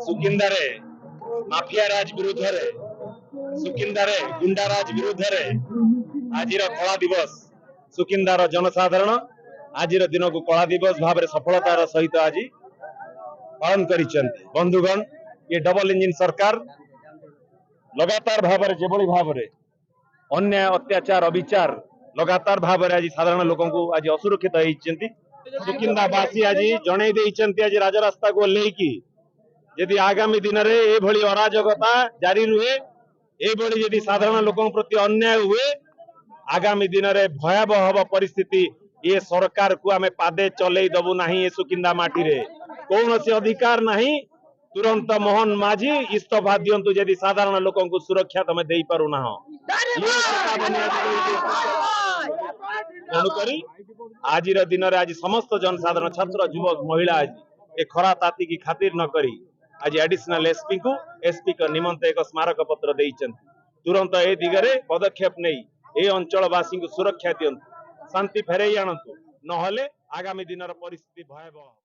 सुकिंदारे mafia राज विरुद्ध रे सुकिंदारे गुंडाराज विरुद्ध रे आज कला दिवस सुकिंदार जनसाधारण आज दिन को कला दिवस भाव में सफलतार सहित आज पालन कर बंधुगण ये डबल इंजिन सरकार लगातार भाव में जेभली भाव में अन्याय अत्याचार अविचार लगातार भाव में आज साधारण लोक आज असुरक्षित होती सुकिंदावासी आज जन आज राजरास्ता को लेकी यदि आगामी दिन में ये अराजकता जारी रुहे ये साधारण लोक प्रति अन्याय हुए आगामी दिन में भयावह परिस्थिति ये सरकार को आम पादे चलई दबू ना ये सुकिंदा माटी रे कौन से अधिकार नहीं तुरंत मोहन माझी इस्तीफा दिंतु यदि साधारण लोक सुरक्षा तुम दे पारुना तेणुक आज दिन में आज समस्त जनसाधारण छात्र युवक महिला आज ए खरा ताती की खातिर न करी आज एडिशनल एसपी को एसपी का निमंत एक स्मारक पत्र तुरंत ए दिगरे पदक्षेप नहीं ए अंचलवासी को सुरक्षा दिंतु शांति फेरई आणतु नहले आगामी दिन परिस्थिति भयावह।